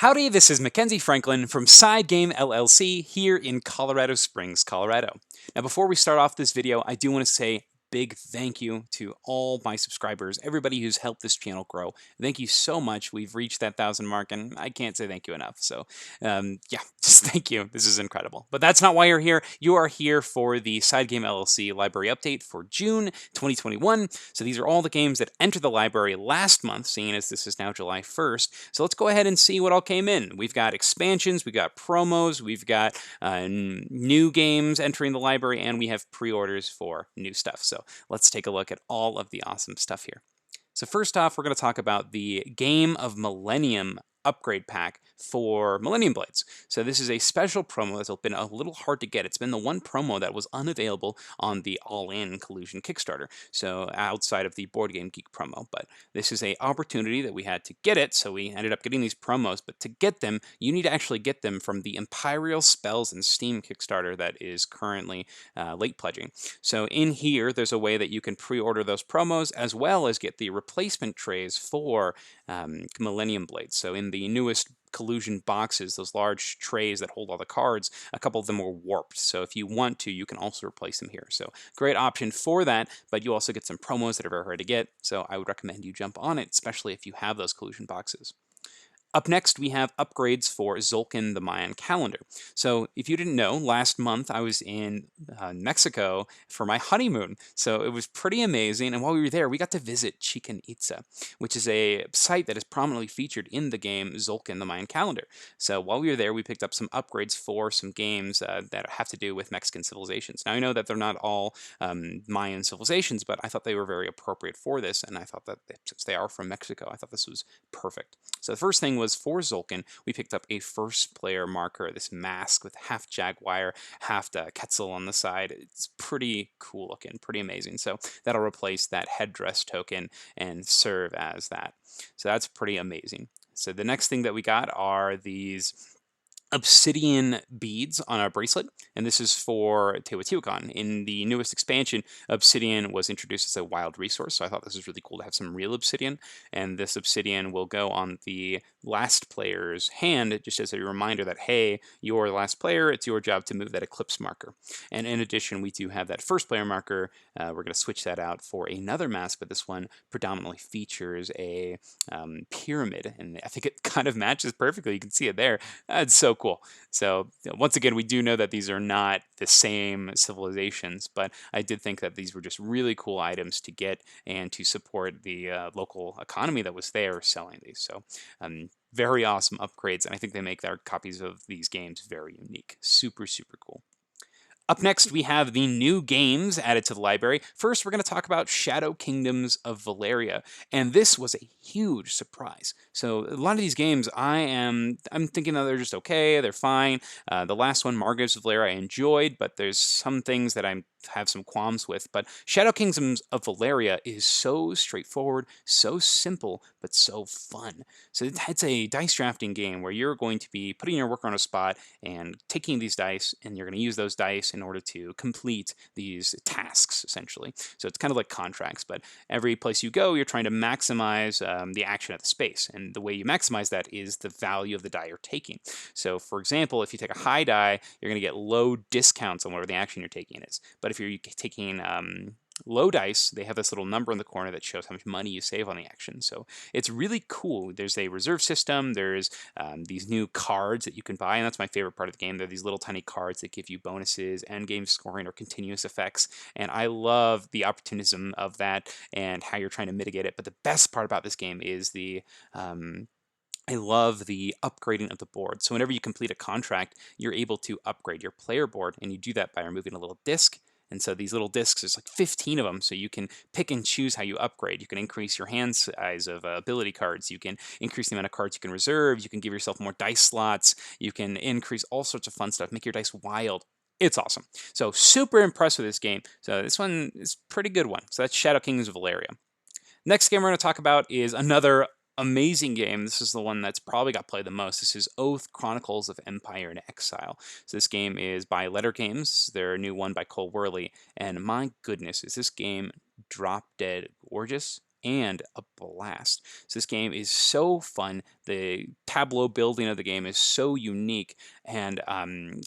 Howdy, this is Mackenzie Franklin from SideGame LLC here in Colorado Springs, Colorado. Now, before we start off this video, I do want to say big thank you to all my subscribers, everybody who's helped this channel grow. Thank you so much. We've reached that 1,000 mark, and I can't say thank you enough. So, yeah, just thank you. This is incredible. But that's not why you're here. You are here for the SideGame LLC library update for June 2021. So these are all the games that entered the library last month, seeing as this is now July 1st. So let's go ahead and see what all came in. We've got expansions, we've got promos, we've got new games entering the library, and we have pre-orders for new stuff. So let's take a look at all of the awesome stuff here. So first off, we're going to talk about the Game of Millennium upgrade pack for Millennium Blades. So this is a special promo that's been a little hard to get. It's been the one promo that was unavailable on the All-In Collusion Kickstarter, so outside of the Board Game Geek promo. But this is an opportunity that we had to get it, so we ended up getting these promos. But to get them, you need to actually get them from the Imperial Spells and Steam Kickstarter that is currently late pledging. So in here, there's a way that you can pre-order those promos as well as get the replacement trays for Millennium Blades. So in the newest collusion boxes, those large trays that hold all the cards, a couple of them were warped. So if you want to, you can also replace them here. So great option for that, but you also get some promos that are very hard to get. So I would recommend you jump on it, especially if you have those collusion boxes. Up next, we have upgrades for Tzolkin the Mayan calendar. So if you didn't know, last month I was in Mexico for my honeymoon. So it was pretty amazing. And while we were there, we got to visit Chichen Itza, which is a site that is prominently featured in the game Tzolkin the Mayan calendar. So while we were there, we picked up some upgrades for some games that have to do with Mexican civilizations. Now I know that they're not all Mayan civilizations, but I thought they were very appropriate for this. And I thought that since they are from Mexico, I thought this was perfect. So the first thing was for Tzolkin, we picked up a first player marker, this mask with half jaguar, half Quetzal on the side. It's pretty cool looking, pretty amazing. So that'll replace that headdress token and serve as that. So that's pretty amazing. So the next thing that we got are these Obsidian beads on our bracelet, and this is for Teotihuacan. In the newest expansion, Obsidian was introduced as a wild resource, so I thought this was really cool to have some real Obsidian, and this Obsidian will go on the last player's hand, just as a reminder that, hey, you're the last player, it's your job to move that eclipse marker. And in addition, we do have that first player marker. We're going to switch that out for another mask, but this one predominantly features a pyramid, and I think it kind of matches perfectly. You can see it there. It's so cool. So once again, we do know that these are not the same civilizations, but I did think that these were just really cool items to get and to support the local economy that was there selling these. So very awesome upgrades, and I think they make their copies of these games very unique. Super, super cool. Up next, we have the new games added to the library. First, we're going to talk about Shadow Kingdoms of Valeria, and this was a huge surprise. So a lot of these games, I'm thinking that they're just okay, they're fine. The last one, Margot's of Valeria, I enjoyed, but there's some things that I have some qualms with. But Shadow Kingdoms of Valeria is so straightforward, so simple, but so fun. So it's a dice drafting game where you're going to be putting your worker on a spot and taking these dice, and you're going to use those dice in order to complete these tasks, essentially. So it's kind of like contracts, but every place you go, you're trying to maximize the action at the space. And the way you maximize that is the value of the die you're taking. So for example, if you take a high die, you're going to get low discounts on whatever the action you're taking is. But if you're taking low dice, they have this little number in the corner that shows how much money you save on the action. So it's really cool. There's a reserve system. There's these new cards that you can buy, and that's my favorite part of the game. They're these little tiny cards that give you bonuses, end game scoring, or continuous effects. And I love the opportunism of that and how you're trying to mitigate it. But the best part about this game is I love the upgrading of the board. So whenever you complete a contract, you're able to upgrade your player board, and you do that by removing a little disc. And so these little discs, there's like 15 of them, so you can pick and choose how you upgrade. You can increase your hand size of ability cards. You can increase the amount of cards you can reserve. You can give yourself more dice slots. You can increase all sorts of fun stuff, make your dice wild. It's awesome. So super impressed with this game. So this one is a pretty good one. So that's Shadow Kingdoms of Valeria. Next game we're going to talk about is another amazing game. This is the one that's probably got played the most. This is Oath Chronicles of Empire and Exile. So this game is by Letter Games, their new one by Cole Worley, and my goodness, is this game drop dead gorgeous. and a blast. So this game is so fun. The tableau building of the game is so unique. And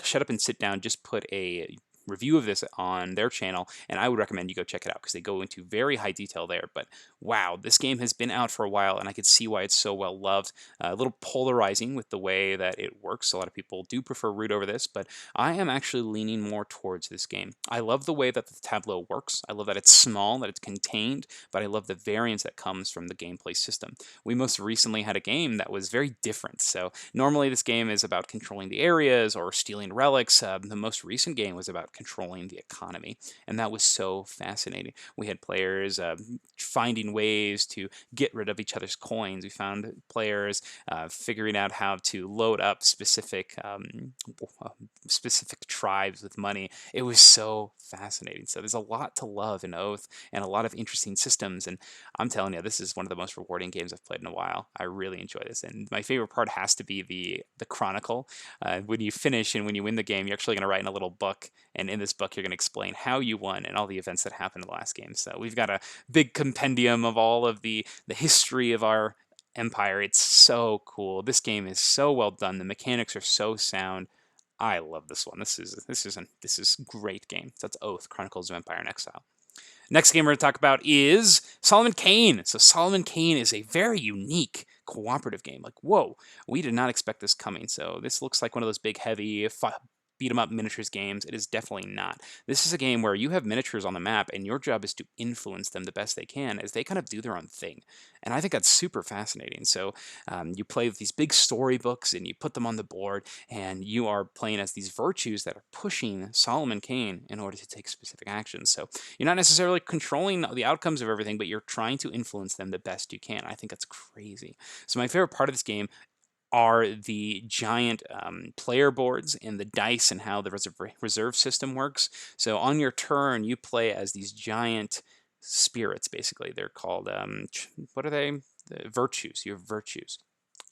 Shut Up and Sit Down just put a review of this on their channel, and I would recommend you go check it out because they go into very high detail there. But wow, this game has been out for a while, and I could see why it's so well loved. A little polarizing with the way that it works. A lot of people do prefer Root over this, but I am actually leaning more towards this game. I love the way that the tableau works. I love that it's small, that it's contained, but I love the variance that comes from the gameplay system. We most recently had a game that was very different. So normally this game is about controlling the areas or stealing relics. The most recent game was about controlling the economy, and that was so fascinating. We had players finding ways to get rid of each other's coins. We found players figuring out how to load up specific tribes with money. It was so fascinating. So there's a lot to love in Oath and a lot of interesting systems, and I'm telling you, this is one of the most rewarding games I've played in a while. I really enjoy this, and my favorite part has to be the Chronicle. When you finish and when you win the game, you're actually going to write in a little book, and in this book you're going to explain how you won and all the events that happened in the last game. So we've got a big compendium of all of the history of our empire. It's so cool. This game is so well done. The mechanics are so sound. I love this one. This is great game. So that's Oath, Chronicles of Empire and Exile. Next game we're going to talk about is Solomon Kane. So Solomon Kane is a very unique cooperative game. Like, whoa, we did not expect this coming. So this looks like one of those big, heavy, beat 'em up miniatures games. It is definitely not. This is a game where you have miniatures on the map, and your job is to influence them the best they can as they kind of do their own thing. And I think that's super fascinating. So you play with these big storybooks, and you put them on the board, and you are playing as these virtues that are pushing Solomon Kane in order to take specific actions. So you're not necessarily controlling the outcomes of everything, but you're trying to influence them the best you can. I think that's crazy. So my favorite part of this game are the giant player boards and the dice and how the reserve system works. So on your turn, you play as these giant spirits, basically. They're called, what are they? Virtues. You have virtues.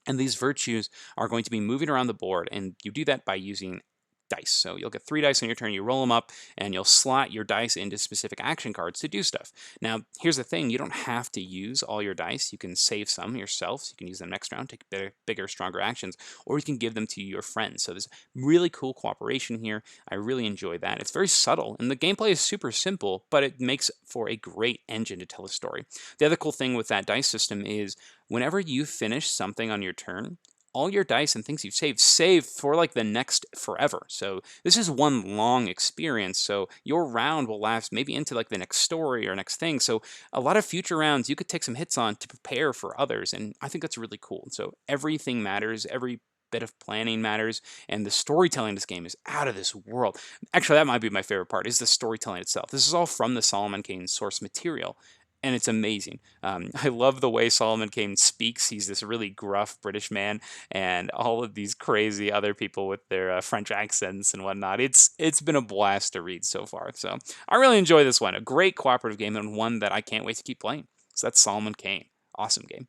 And these virtues are going to be moving around the board, and you do that by using dice. So you'll get 3 dice on your turn, you roll them up, and you'll slot your dice into specific action cards to do stuff. Now, here's the thing, you don't have to use all your dice. You can save some yourself, so you can use them next round, take bigger, stronger actions, or you can give them to your friends. So there's really cool cooperation here. I really enjoy that. It's very subtle, and the gameplay is super simple, but it makes for a great engine to tell a story. The other cool thing with that dice system is whenever you finish something on your turn, all your dice and things you've save for like the next forever. So this is one long experience. So your round will last maybe into like the next story or next thing. So a lot of future rounds you could take some hits on to prepare for others. And I think that's really cool. So everything matters. Every bit of planning matters, and the storytelling in this game is out of this world. Actually, that might be my favorite part, is the storytelling itself. This is all from the Solomon Kane source material, and it's amazing. I love the way Solomon Kane speaks. He's this really gruff British man, and all of these crazy other people with their French accents and whatnot. It's been a blast to read so far. So I really enjoy this one. A great cooperative game, and one that I can't wait to keep playing. So that's Solomon Kane. Awesome game.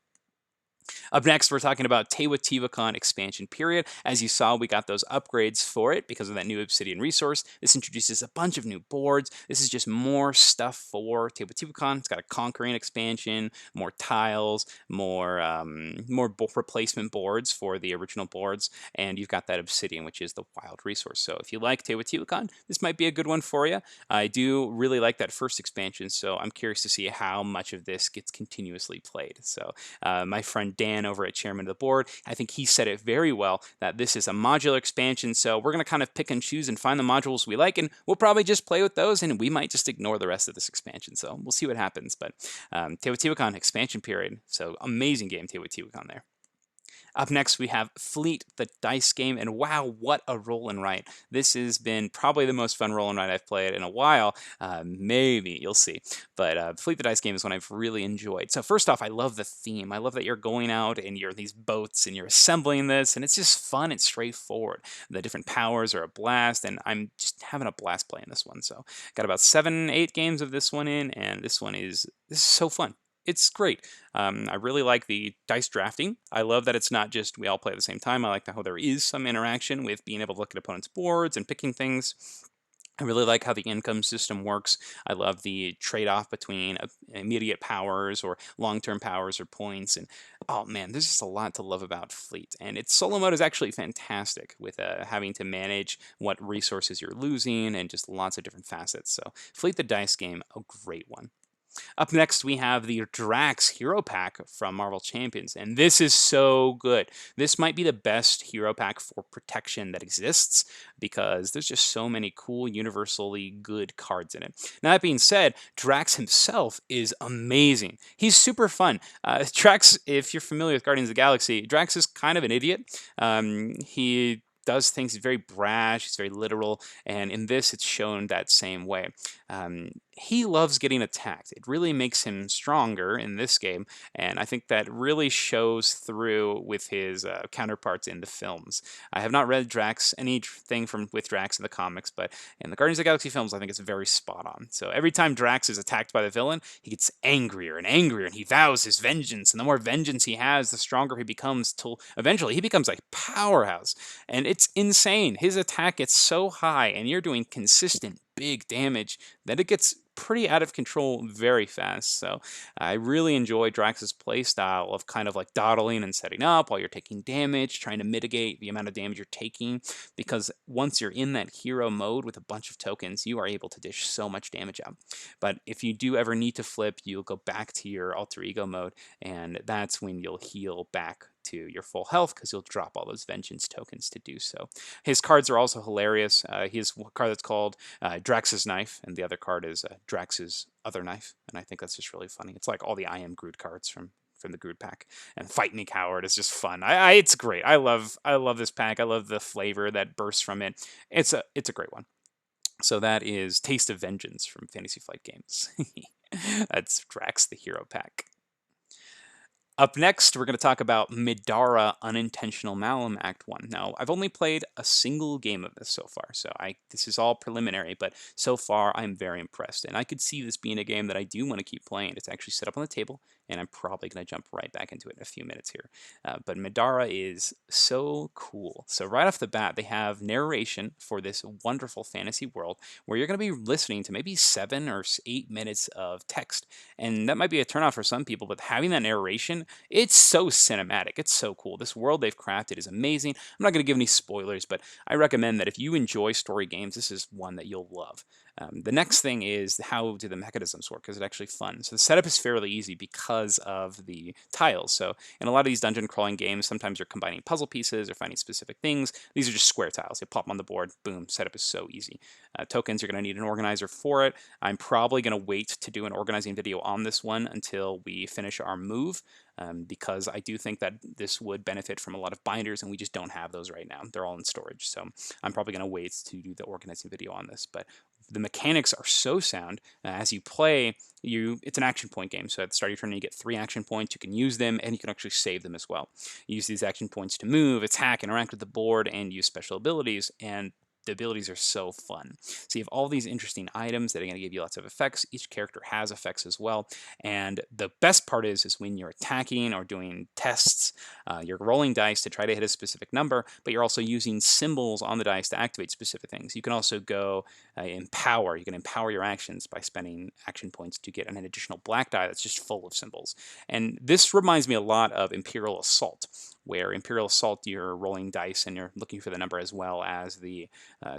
Up next, we're talking about Teotihuacan expansion period. As you saw, we got those upgrades for it because of that new Obsidian resource. This introduces a bunch of new boards. This is just more stuff for Teotihuacan. It's got a conquering expansion, more tiles, more replacement boards for the original boards, and you've got that Obsidian, which is the wild resource. So if you like Teotihuacan, this might be a good one for you. I do really like that first expansion, so I'm curious to see how much of this gets continuously played. So my friend Dan over at Chairman of the Board, I think he said it very well, that this is a modular expansion, so we're going to kind of pick and choose and find the modules we like, and we'll probably just play with those, and we might just ignore the rest of this expansion, so we'll see what happens. But Teotihuacan expansion period, so amazing game, Teotihuacan there. Up next, we have Fleet, the dice game, and wow, what a roll and write. This has been probably the most fun roll and write I've played in a while. Maybe, you'll see. But Fleet, the dice game is one I've really enjoyed. So first off, I love the theme. I love that you're going out and you're in these boats and you're assembling this, and it's just fun and straightforward. The different powers are a blast, and I'm just having a blast playing this one. So got about 7, 8 games of this one in, and this is so fun. It's great. I really like the dice drafting. I love that it's not just we all play at the same time. I like how there is some interaction with being able to look at opponents' boards and picking things. I really like how the income system works. I love the trade-off between immediate powers or long-term powers or points. And oh man, there's just a lot to love about Fleet. And its solo mode is actually fantastic with having to manage what resources you're losing and just lots of different facets. So Fleet the Dice game, a great one. Up next, we have the Drax Hero Pack from Marvel Champions, and this is so good. This might be the best hero pack for protection that exists because there's just so many cool, universally good cards in it. Now, that being said, Drax himself is amazing. He's super fun. Drax, if you're familiar with Guardians of the Galaxy, Drax is kind of an idiot. He does things, he's very brash, he's very literal, and in this it's shown that same way. He loves getting attacked. It really makes him stronger in this game, and I think that really shows through with his counterparts in the films. I have not read anything with Drax in the comics, but in the Guardians of the Galaxy films, I think it's very spot on. So every time Drax is attacked by the villain, he gets angrier and angrier, and he vows his vengeance, and the more vengeance he has, the stronger he becomes, till eventually he becomes like powerhouse. And it's insane. His attack gets so high, and you're doing consistent big damage that it gets pretty out of control very fast. So I really enjoy Drax's playstyle of kind of like dawdling and setting up while you're taking damage, trying to mitigate the amount of damage you're taking, because once you're in that hero mode with a bunch of tokens, you are able to dish so much damage out. But if you do ever need to flip, you'll go back to your alter ego mode, and that's when you'll heal back to your full health because you'll drop all those vengeance tokens to do so. His cards are also hilarious. He has a card that's called Drax's Knife, and the other card is Drax's Other Knife, and I think that's just really funny. It's like all the I Am Groot cards from the Groot pack, and Fight Me Coward is just fun. It's great. I love this pack. I love the flavor that bursts from it. It's a great one. So that is Taste of Vengeance from Fantasy Flight Games. That's Drax the Hero Pack. Up next, we're going to talk about Middara Unintentional Malum Act 1. Now, I've only played a single game of this so far, so this is all preliminary, but so far I'm very impressed. And I could see this being a game that I do want to keep playing. It's actually set up on the table, and I'm probably going to jump right back into it in a few minutes here. But Middara is so cool. So right off the bat, they have narration for this wonderful fantasy world where you're going to be listening to maybe 7 or 8 minutes of text. And that might be a turnoff for some people, but having that narration, it's so cinematic. It's so cool. This world they've crafted is amazing. I'm not going to give any spoilers, but I recommend that if you enjoy story games, this is one that you'll love. The next thing is how do the mechanisms work? Is it actually fun? So the setup is fairly easy because of the tiles. So in a lot of these dungeon crawling games, sometimes you're combining puzzle pieces or finding specific things. These are just square tiles. You plop them on the board, boom, setup is so easy. Tokens, you're going to need an organizer for it. I'm probably going to wait to do an organizing video on this one until we finish our move. Because I do think that this would benefit from a lot of binders, and we just don't have those right now. They're all in storage, so I'm probably going to wait to do the organizing video on this. But the mechanics are so sound. As you play, it's an action point game, so at the start of your turn you get 3 action points. You can use them, and you can actually save them as well. You use these action points to move, attack, interact with the board, and use special abilities, and the abilities are so fun. So you have all these interesting items that are going to give you lots of effects. Each character has effects as well. And the best part is when you're attacking or doing tests, you're rolling dice to try to hit a specific number, but you're also using symbols on the dice to activate specific things. You can also go empower. You can empower your actions by spending action points to get an additional black die that's just full of symbols. And this reminds me a lot of Imperial Assault, where Imperial Assault, you're rolling dice and you're looking for the number as well as the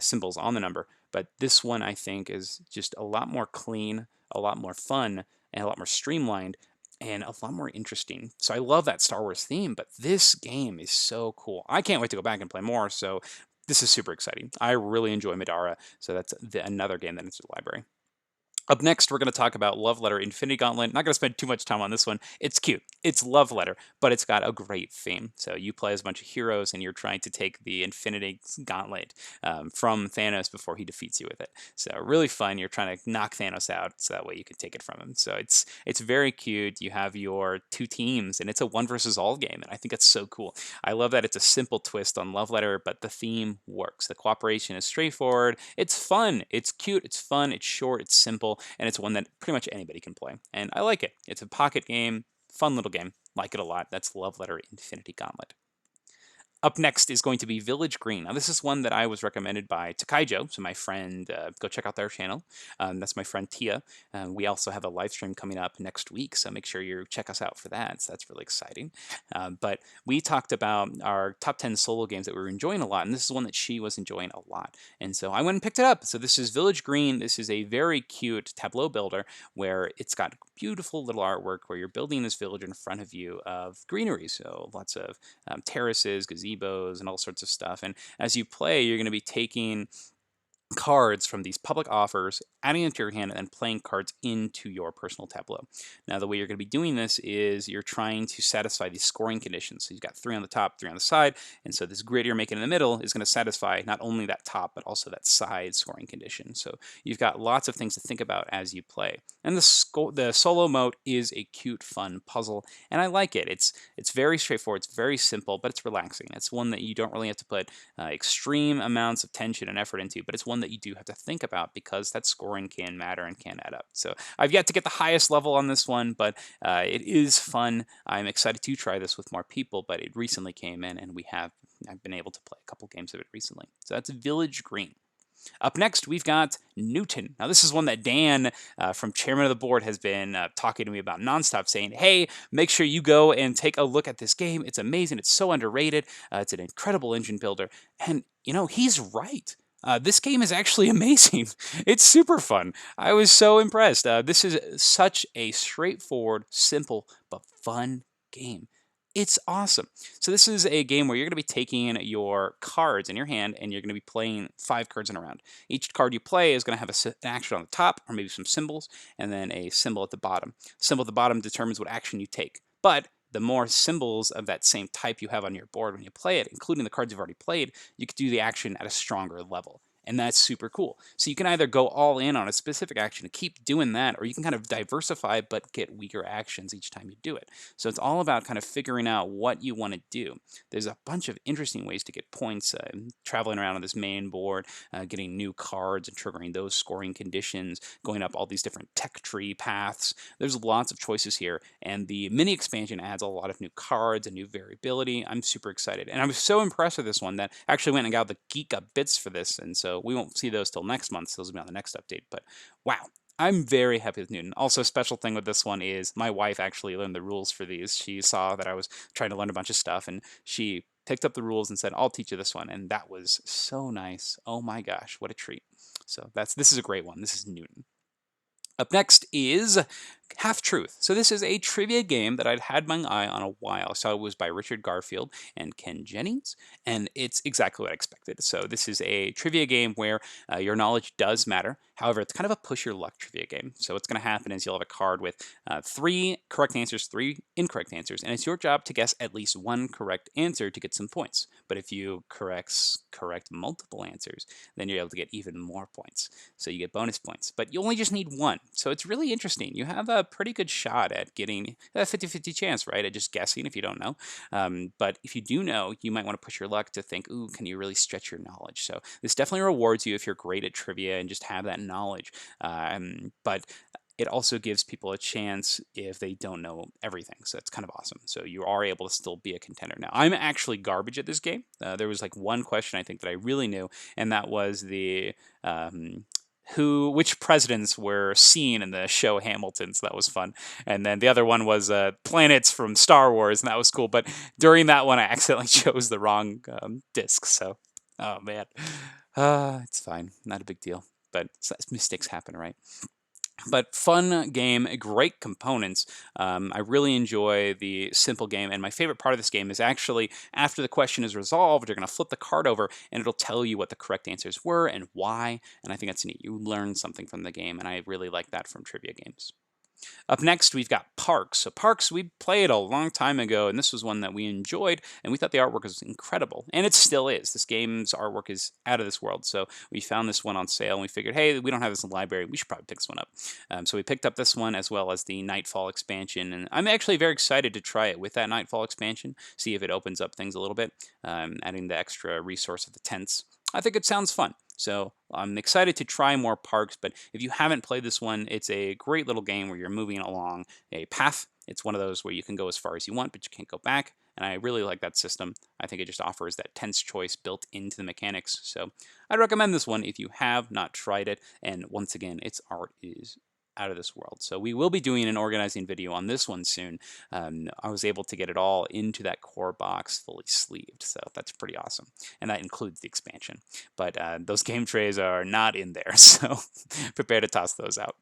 symbols on the number. But this one, I think, is just a lot more clean, a lot more fun, and a lot more streamlined, and a lot more interesting. So I love that Star Wars theme, but this game is so cool. I can't wait to go back and play more, so this is super exciting. I really enjoy Middara, so that's another game that enters the library. Up next, we're going to talk about Love Letter Infinity Gauntlet. Not going to spend too much time on this one. It's cute. It's Love Letter, but it's got a great theme. So you play as a bunch of heroes, and you're trying to take the Infinity Gauntlet from Thanos before he defeats you with it. So really fun. You're trying to knock Thanos out, so that way you can take it from him. So it's very cute. You have your 2 teams, and it's a 1 versus all game, and I think it's so cool. I love that it's a simple twist on Love Letter, but the theme works. The cooperation is straightforward. It's fun. It's cute. It's fun. It's short. It's simple. And it's one that pretty much anybody can play. And I like it. It's a pocket game, fun little game. Like it a lot. That's Love Letter Infinity Gauntlet. Up next is going to be Village Green. Now, this is one that I was recommended by Takaijo, so my friend, go check out their channel. That's my friend Tia. We also have a live stream coming up next week, so make sure you check us out for that. So that's really exciting. But we talked about our top 10 solo games that we were enjoying a lot, and this is one that she was enjoying a lot. And so I went and picked it up. So this is Village Green. This is a very cute tableau builder where it's got beautiful little artwork where you're building this village in front of you of greenery. So lots of terraces, gazebos, and all sorts of stuff. And as you play, you're going to be taking cards from these public offers, adding into your hand, and then playing cards into your personal tableau. Now, the way you're going to be doing this is you're trying to satisfy these scoring conditions. So you've got 3 on the top, 3 on the side, and so this grid you're making in the middle is going to satisfy not only that top, but also that side scoring condition. So you've got lots of things to think about as you play. And the solo mode is a cute, fun puzzle, and I like it. It's very straightforward, it's very simple, but it's relaxing. It's one that you don't really have to put extreme amounts of tension and effort into, but it's one that you do have to think about because that scoring can matter and can add up. So I've yet to get the highest level on this one, but it is fun. I'm excited to try this with more people, but it recently came in and I've been able to play a couple games of it recently. So that's Village Green. Up next, we've got Newton. Now, this is one that Dan from Chairman of the Board has been talking to me about nonstop, saying, hey, make sure you go and take a look at this game. It's amazing. It's so underrated. It's an incredible engine builder. And, he's right. This game is actually amazing. It's super fun. I was so impressed. This is such a straightforward, simple, but fun game. It's awesome. So this is a game where you're going to be taking your cards in your hand and you're going to be playing 5 cards in a round. Each card you play is going to have an action on the top or maybe some symbols and then a symbol at the bottom. Symbol at the bottom determines what action you take. But the more symbols of that same type you have on your board when you play it, including the cards you've already played, you could do the action at a stronger level. And that's super cool. So you can either go all in on a specific action and keep doing that, or you can kind of diversify but get weaker actions each time you do it. So it's all about kind of figuring out what you want to do. There's a bunch of interesting ways to get points, traveling around on this main board, getting new cards and triggering those scoring conditions, going up all these different tech tree paths. There's lots of choices here, and the mini expansion adds a lot of new cards and new variability. I'm super excited. And I was so impressed with this one that I actually went and got the Geek Up bits for this, and so we won't see those till next month, so those will be on the next update. But wow, I'm very happy with Newton. Also, a special thing with this one is my wife actually learned the rules for these. She saw that I was trying to learn a bunch of stuff, and she picked up the rules and said, I'll teach you this one. And that was so nice. Oh my gosh, what a treat. So this is a great one. This is Newton. Up next is Half Truth. So this is a trivia game that I'd had my eye on a while. So it was by Richard Garfield and Ken Jennings, and it's exactly what I expected. So this is a trivia game where your knowledge does matter. However, it's kind of a push your luck trivia game. So what's going to happen is you'll have a card with 3 correct answers, 3 incorrect answers, and it's your job to guess at least 1 correct answer to get some points. But if you correct multiple answers, then you're able to get even more points. So you get bonus points, but you only just need 1. So it's really interesting. You have a pretty good shot at getting a 50-50 chance, right, at just guessing if you don't know. But if you do know, you might want to push your luck to think, ooh, can you really stretch your knowledge? So this definitely rewards you if you're great at trivia and just have that knowledge. But it also gives people a chance if they don't know everything. So it's kind of awesome. So you are able to still be a contender. Now, I'm actually garbage at this game. There was like one question I think that I really knew, and that was the which presidents were seen in the show Hamilton, so that was fun. And then the other one was planets from Star Wars, and that was cool. But during that one, I accidentally chose the wrong disc. So, oh man, it's fine, not a big deal. But mistakes happen, right? But fun game, great components. I really enjoy the simple game, and my favorite part of this game is actually after the question is resolved, you're going to flip the card over, and it'll tell you what the correct answers were and why, and I think that's neat. You learn something from the game, and I really like that from trivia games. Up next, we've got Parks. So Parks, we played a long time ago, and this was one that we enjoyed, and we thought the artwork was incredible. And it still is. This game's artwork is out of this world. So we found this one on sale, and we figured, hey, we don't have this in the library. We should probably pick this one up. So we picked up this one as well as the Nightfall expansion, and I'm actually very excited to try it with that Nightfall expansion, see if it opens up things a little bit, adding the extra resource of the tents. I think it sounds fun. So I'm excited to try more Parks, but if you haven't played this one, it's a great little game where you're moving along a path. It's one of those where you can go as far as you want, but you can't go back. and I really like that system. I think it just offers that tense choice built into the mechanics. So I'd recommend this one if you have not tried it. And once again, its art is out of this world. So we will be doing an organizing video on this one soon. I was able to get it all into that core box fully sleeved, so that's pretty awesome. And that includes the expansion. But those game trays are not in there, so prepare to toss those out.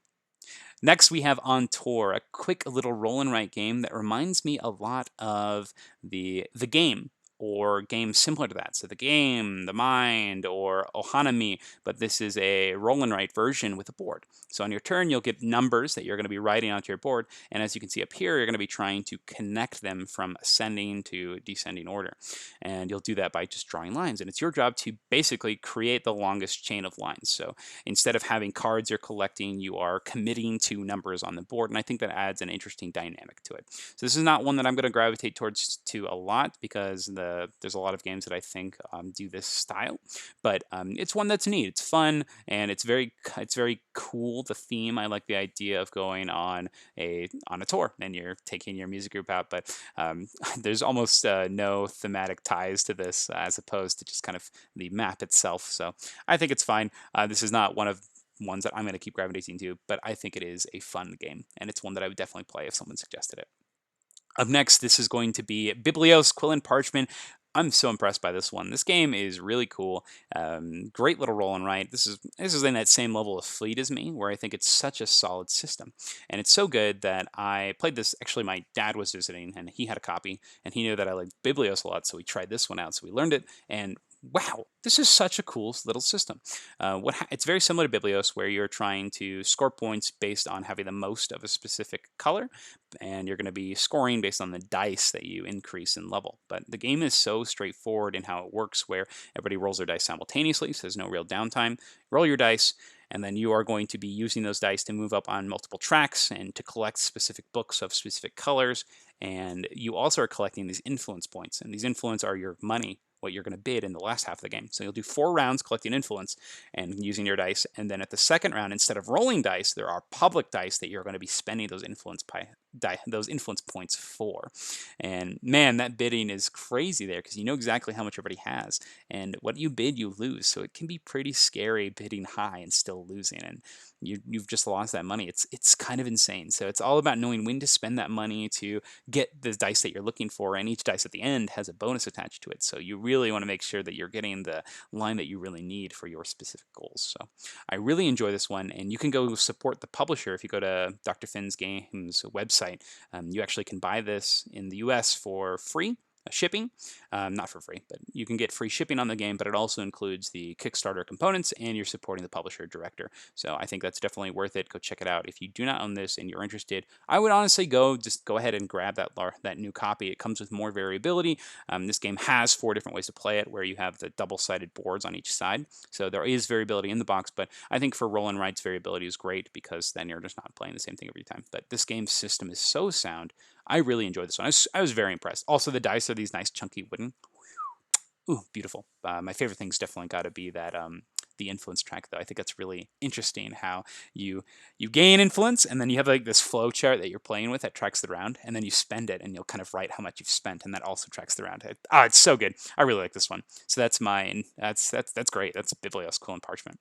Next, we have On Tour, a quick little roll and write game that reminds me a lot of the game, or games similar to that. So the game, the mind, or Ohanami, but this is a roll and write version with a board. So on your turn, you'll get numbers that you're going to be writing onto your board, and as you can see up here, you're going to be trying to connect them from ascending to descending order. And you'll do that by just drawing lines, and it's your job to basically create the longest chain of lines. So instead of having cards you're collecting, you are committing to numbers on the board, and I think that adds an interesting dynamic to it. So this is not one that I'm going to gravitate towards to a lot, because there's a lot of games that I think do this style, but it's one that's neat. It's fun, and it's very cool. The theme, I like the idea of going on a tour and you're taking your music group out, but there's almost no thematic ties to this as opposed to just kind of the map itself. So I think it's fine. This is not one of ones that I'm going to keep gravitating to, but I think it is a fun game, and it's one that I would definitely play if someone suggested it. Up next, this is going to be Biblios, Quill and Parchment. I'm so impressed by this one. This game is really cool. Great little roll and write. This is in that same level of Fleet as me, where I think it's such a solid system. And it's so good that I played this. Actually, my dad was visiting, and he had a copy, and he knew that I liked Biblios a lot, so we tried this one out. So we learned it, and wow, this is such a cool little system. It's very similar to Biblios, where you're trying to score points based on having the most of a specific color, and you're going to be scoring based on the dice that you increase in level. But the game is so straightforward in how it works, where everybody rolls their dice simultaneously, so there's no real downtime. Roll your dice, and then you are going to be using those dice to move up on multiple tracks and to collect specific books of specific colors. And you also are collecting these influence points, and these influence are your money, what you're going to bid in the last half of the game. So you'll do 4 rounds collecting influence and using your dice, and then at the second round, instead of rolling dice, there are public dice that you're going to be spending those influence points for. And man, that bidding is crazy there, because you know exactly how much everybody has, and what you bid, you lose. So it can be pretty scary bidding high and still losing, and you've just lost that money. It's kind of insane. So it's all about knowing when to spend that money to get the dice that you're looking for, and each dice at the end has a bonus attached to it. So you really want to make sure that you're getting the line that you really need for your specific goals. So I really enjoy this one, and you can go support the publisher if you go to Dr. Finn's Games website. You actually can buy this in the US for free. Shipping, not for free, but you can get free shipping on the game, but it also includes the Kickstarter components, and you're supporting the publisher director. So I think that's definitely worth it. Go check it out. If you do not own this and you're interested, I would honestly just go ahead and grab that new copy. It comes with more variability. This game has 4 different ways to play it, where you have the double-sided boards on each side. So there is variability in the box, but I think for roll and writes, variability is great, because then you're just not playing the same thing every time. But this game's system is so sound. I really enjoyed this one. I was very impressed. Also, the dice are these nice chunky wooden. Ooh, beautiful. My favorite thing's definitely got to be that the influence track, though. I think that's really interesting how you gain influence, and then you have like this flow chart that you're playing with that tracks the round, and then you spend it, and you'll kind of write how much you've spent, and that also tracks the round. It's so good. I really like this one. So that's mine. That's great. That's Biblios, Quill and Parchment.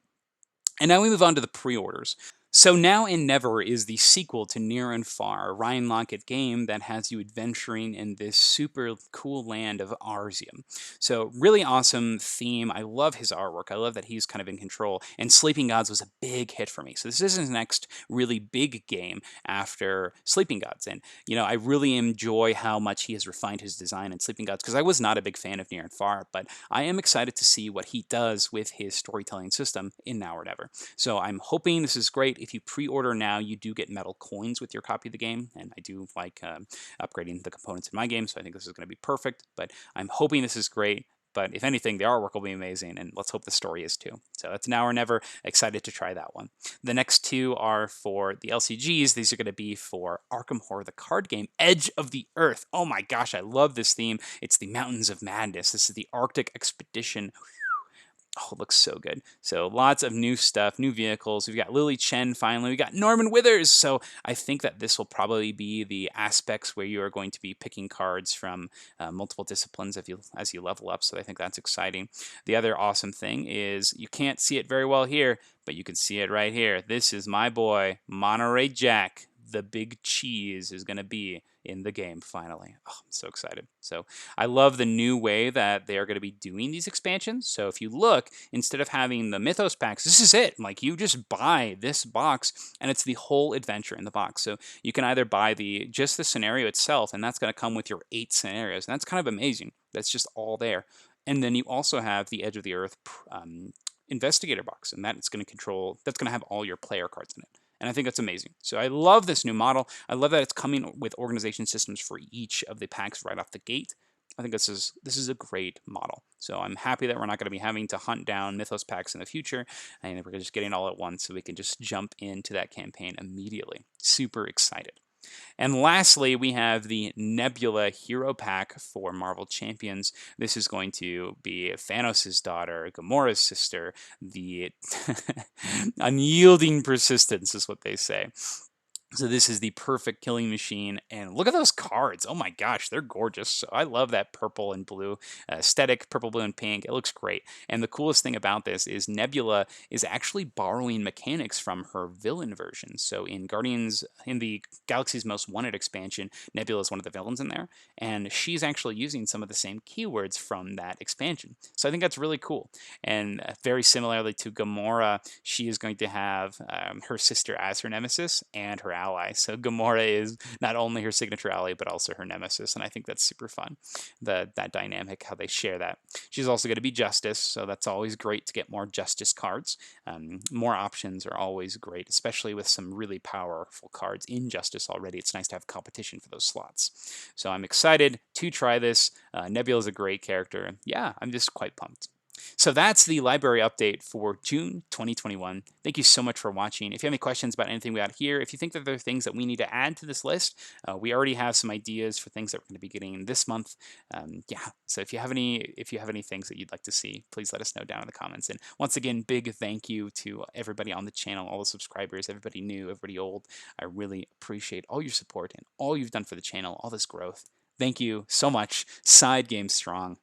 And now we move on to the pre-orders. So Now and Never is the sequel to Near and Far, a Ryan Lockett game that has you adventuring in this super cool land of Arzium. So really awesome theme. I love his artwork. I love that he's kind of in control. And Sleeping Gods was a big hit for me. So this is his next really big game after Sleeping Gods. And, I really enjoy how much he has refined his design in Sleeping Gods, because I was not a big fan of Near and Far, but I am excited to see what he does with his storytelling system in Now or Never. So I'm hoping this is great. If you pre-order now, you do get metal coins with your copy of the game, and I do like upgrading the components in my game, so I think this is going to be perfect, but I'm hoping this is great. But if anything, the artwork will be amazing, and let's hope the story is too. So that's Now or Never. Excited to try that one. The next 2 are for the LCGs. These are going to be for Arkham Horror, the card game, Edge of the Earth. Oh my gosh, I love this theme. It's the Mountains of Madness. This is the Arctic expedition. Oh, it looks so good. So lots of new stuff, new vehicles. We've got Lily Chen finally. We got Norman Withers. So I think that this will probably be the aspects where you are going to be picking cards from multiple disciplines as you level up. So I think that's exciting. The other awesome thing is you can't see it very well here, but you can see it right here. This is my boy, Monterey Jack. The big cheese is going to be in the game finally. Oh, I'm so excited. So I love the new way that they are going to be doing these expansions. So if you look, instead of having the Mythos packs, this is it. Like you just buy this box and it's the whole adventure in the box. So you can either buy just the scenario itself, and that's going to come with your 8 scenarios. And that's kind of amazing. That's just all there. And then you also have the Edge of the Earth investigator box, and that's going to have all your player cards in it. And I think that's amazing. So I love this new model. I love that it's coming with organization systems for each of the packs right off the gate. I think this is a great model. So I'm happy that we're not going to be having to hunt down Mythos packs in the future, and we're just getting all at once so we can just jump into that campaign immediately. Super excited. And lastly, we have the Nebula Hero Pack for Marvel Champions. This is going to be Thanos' daughter, Gamora's sister, the unyielding persistence is what they say. So this is the perfect killing machine, and look at those cards. Oh my gosh, they're gorgeous. So I love that purple and blue aesthetic, purple, blue, and pink. It looks great. And the coolest thing about this is Nebula is actually borrowing mechanics from her villain version. So in the Galaxy's Most Wanted expansion, Nebula is one of the villains in there, and she's actually using some of the same keywords from that expansion. So I think that's really cool. And very similarly to Gamora, she is going to have her sister as her nemesis and her ally. So Gamora is not only her signature ally, but also her nemesis. And I think that's super fun, that dynamic, how they share that. She's also going to be Justice, so that's always great to get more Justice cards. More options are always great, especially with some really powerful cards in Justice already. It's nice to have competition for those slots. So I'm excited to try this. Nebula is a great character. Yeah, I'm just quite pumped. So that's the library update for June 2021. Thank you so much for watching. If you have any questions about anything we got here, if you think that there are things that we need to add to this list, we already have some ideas for things that we're going to be getting this month. Yeah, so if you have any things that you'd like to see, please let us know down in the comments. And once again, big thank you to everybody on the channel, all the subscribers, everybody new, everybody old. I really appreciate all your support and all you've done for the channel, all this growth. Thank you so much. SideGame Strong.